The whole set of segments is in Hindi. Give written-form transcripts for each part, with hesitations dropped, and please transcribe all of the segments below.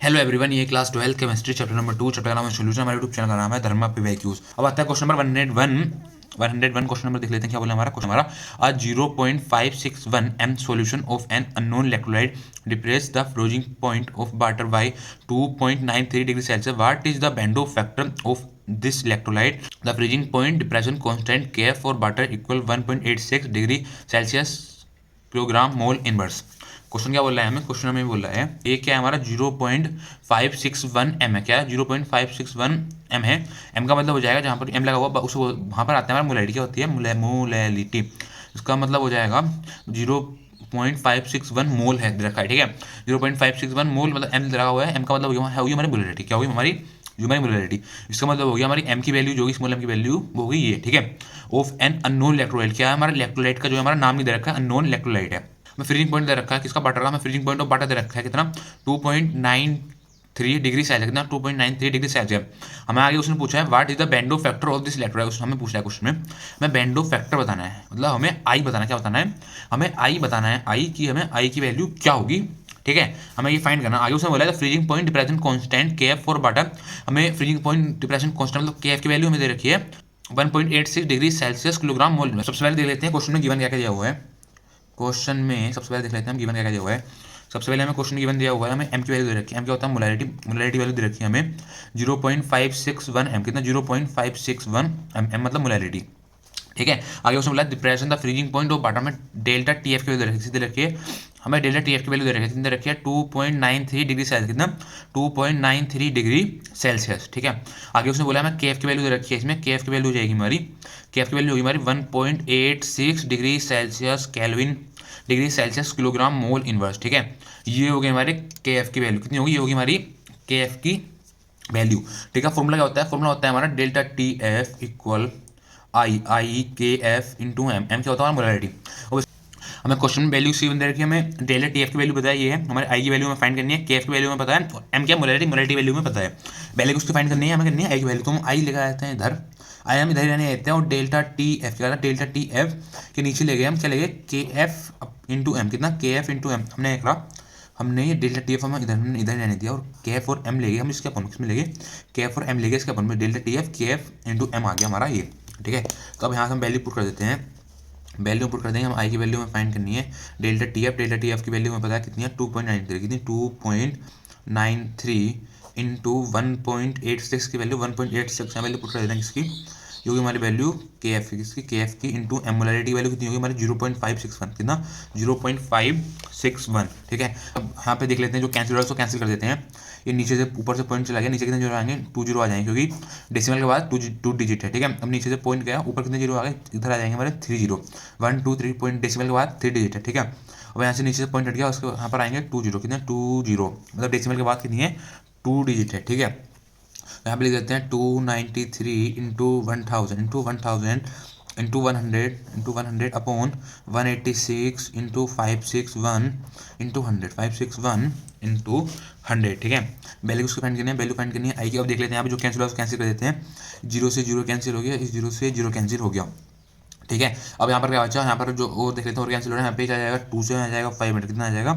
हेलो एवरीवन, ये class 12 chemistry chapter number 2 chapter का नाम है सोल्यूशन। हमारे यूट्यूब चैनल का नाम है धर्मा पीवाईक्यूज। अब आता है क्वेश्चन नंबर 101 क्वेश्चन नंबर देख लेते हैं क्या बोला हमारा क्वेश्चन हमारा। Uh 0.561 m solution of an unknown electrolyte depress the freezing point of water by 2.93 degree Celsius. What is the बेंडो factor of this electrolyte? The freezing point depression constant K for water equal 1.86 degree Celsius kilogram mole inverse. Question क्या बोल रहा है हमें? क्वेश्चन हमें बोल रहा है ये क्या है हमारा 0.561 m है। क्या है? 0.561 m है। m का मतलब हो जाएगा जहाँ पर m लगा हुआ उस वहाँ पर आता है हमारा मोलैलिटी। क्या होती है? मोलैलिटी। इसका मतलब हो जाएगा 0.561 मोल है रखा है। ठीक है, 0.561 मोल मतलब m लगा हुआ है। m का मतलब होगी हमारी मोलैलिटी। क्या होगी हमारी? Human molality. इसका मतलब हो गया हमारी m की वैल्यू जो होगी स्मॉल m की वैल्यू वो होगी ये। ठीक है, ऑफ एन अननोन इलेक्ट्रोलाइट। क्या है हमारा इलेक्ट्रोलाइट का जो हमारा नाम नहीं दे रखा है, अननोन इलेक्ट्रोलाइट है। हमें फ्रीजिंग पॉइंट दे रखा है किसका? वाटर का। हमें फ्रीजिंग पॉइंट ऑफ वाटर दे रखा है कितना? 2.93 डिग्री सेल्सियस। कितना? 2.93 डिग्री सेल्सियस। हमें आगे उसने पूछा है व्हाट इज द बेंडो फैक्टर ऑफ दिस इलेक्ट्रोलाइट। हमें पूछा है क्वेश्चन में हमें बेंडो फैक्टर बताना है, मतलब हमें आई बताना है। क्या बताना है? हमें आई बताना है। आई की हमें आई की वैल्यू क्या होगी? ठीक है, हमें ये फाइंड करना। आगे उसने बोला है freezing point depression constant K for water. हमें फ्रीजिंग पॉइंट डिप्रेशन कांस्टेंट मतलब के की वैल्यू हमें दे रखी है 1.86 डिग्री सेल्सियस किलोग्राम मोल में। सबसे पहले देख लेते हैं क्वेश्चन में गिवन क्या क्या दिया हुआ है। क्वेश्चन में सबसे पहले देख लेते हैं हम गिवन क्या क्या दिया हुआ है। सबसे पहले हमें क्वेश्चन गिवन दिया हुआ है, हमें एम की वैल्यू दे रखी है। एम क्या होता है? मोलैलिटी। मोलैलिटी वैल्यू दे रखी है हमें 0.561 एम। कितना? 0.561 एम मतलब मोलैलिटी। ठीक है, आगे उसने बोला depression the freezing point of water में डेल्टा टी एफ की वैल्यू दे रखी है। हमें डेल्टा टी एफ की वैल्यू दे रखी है, दे रखी है 2.93 डिग्री सेल्सियस। कितना? 2.93 डिग्री सेल्सियस। ठीक है, आगे उसने बोला हमें के एफ की वैल्यू दे रखी है। इसमें के एफ की वैल्यू हो जाएगी हमारी, के एफ की वैल्यू होगी हमारी 1.86 degree Celsius kelvin degree Celsius kilogram mole inverse. ठीक है, ये हो गई हमारे के एफ की वैल्यू। कितनी होगी? ये होगी हमारी के एफ की वैल्यू। ठीक है, फॉर्मूला क्या होता है? फॉर्मूला होता है हमारा डेल्टा टी एफ इक्वल आई के एफ इंटू एम। एम क्या होता है? हमारा मोलैलिटी। हमें क्वेश्चन में वैल्यू सी दे रखी है, हमें डेल्टा टी एफ की वैल्यू बताया ये है। हमारे आई की वैल्यू हमें फाइंड करनी है, के एफ की वैल्यू हमें पता है, और एम क्या? मोलैलिटी। मोलैलिटी वैल्यू में पता है। वैल्यू उसकी फाइंड करनी है, हमें करनी है आई की वैल्यू। तो हम आई लेकर आते हैं इधर, आई हम इधर रहने आते हैं और डेल्टा टी एफ क्या? डेल्टा टी एफ के नीचे ले गए हम, क्या ले गए? के एफ इंटू एम। कितना? के एफ इंटू एम। हमने एक हमने ये डेल्टा टी एफ हम इधर रहने दिया और के एफ और एम ले गए हम इसके अपन किसमें ले गए? के एफ और एम ले गए इसके अपन में। डेल्टा टी एफ के एफ इंटू एम आ गया हमारा ये। ठीक है, तो अब यहाँ से हम वैल्यू पुट कर देते हैं। वैल्यू पुट कर देंगे, हम आई की वैल्यू में फाइंड करनी है डेल्टा टी एफ की वैल्यू हमें पता है कितनी है? 2.93। कितनी? 2.93 इंटू 1.86 की वैल्यू 1.86 वैल्यू पुट कर देते हैं किसकी? ये होगी हमारी वैल्यू के एफ की। किसकी? के एफ की इंटू एम। मोलैलिटी वैल्यू कितनी होगी हमारी? 0.561। कितना? 0.561। ठीक है, अब यहाँ पे देख लेते हैं जो कैंसिल हो रहा है उसको कैंसिल कर देते हैं। ये नीचे से ऊपर से पॉइंट चला गया, नीचे कितने जीरो आएंगे? 2 जीरो आ जाएंगे, क्योंकि डेसिमल के बाद टू डिजिट है। ठीक है, अब नीचे से पॉइंट गया, ऊपर कितने जीरो आ गए? इधर आ जाएंगे हमारे 3 जीरो। 1 2 3 पॉइंट डेसिमल के बाद 3 डिजिट है। ठीक है, अब यहाँ से नीचे से पॉइंट हट गया, उसके यहाँ पर आएंगे 2 जीरो। कितने? 2 जीरो मतलब डेसिमल के बाद कितनी है? 2 डिजिट है। ठीक है, यहाँ पे लिख देते हैं 293 into 1000 into 1000 into 100 upon 186 into 561 into 100 561 into 100। ठीक है, वैल्यू उसको फाइंड करनी है, वैल्यू फाइंड करनी है आई की। अब देख लेते हैं यहाँ पे जो कैंसिल हुआ उसको कैंसिल कर देते हैं। जीरो से जीरो कैंसिल हो गया, इस जीरो से जीरो कैंसिल हो गया। ठीक है, अब यहाँ पर क्या बचा? यहाँ पर जो और देख लेते हैं और कैंसिल हो रहा है। यहाँ पे क्या जाएगा? 2 से आ जाएगा 500। कितना आ जाएगा?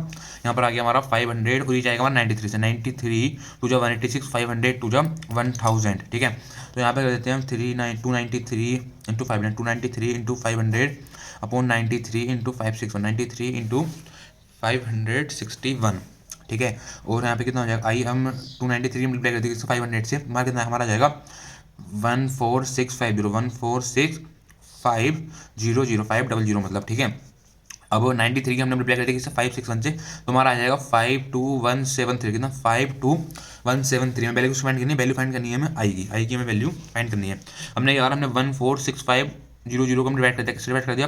यहाँ पर आ गया हमारा 500 और ये जाएगा हमारा 93 से। 93 टू जा 186, 500 टू जा 1000। ठीक है, तो यहाँ पे कर देते हैं हम 293 into 500, 293 into 500 upon 93 into 561, 93 into 561। ठीक है, और यहाँ पे कितना हो जाएगा? आई हम 293 मल्टीप्लाई कर देंगे 500 से, हमारा कितना हमारा आ जाएगा 14650 14650 मतलब। ठीक है, अब 93 की हमने मल्टीप्लाई कर दिया किससे? 561 से, तो हमारा आ जाएगा 52173। कितना? 52173 में वैल्यू फाइंड करनी है, वैल्यू फाइंड करनी है हमें आई की हमें वैल्यू फाइंड करनी है। हमने यार हमने 14650 को डिवाइड कर दिया, किससे डिवाइड कर दिया?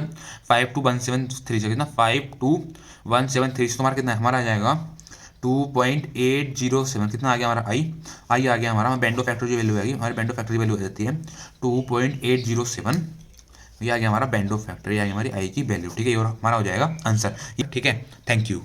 52173 से। कितना? 52173 से हमारा कितना हमारा आ जाएगा 2.807। कितना आ गया हमारा आई आ गया हमारा। बेंडो फैक्टर की वैल्यू आएगी हमारे, बेंडो फैक्टर की वैल्यू आ जाती है 2.807। ये आ गया हमारा बेंडो फैक्टर, ये आ गया हमारी आई की वैल्यू। ठीक है, ये और हमारा हो जाएगा आंसर। ठीक है, थैंक यू।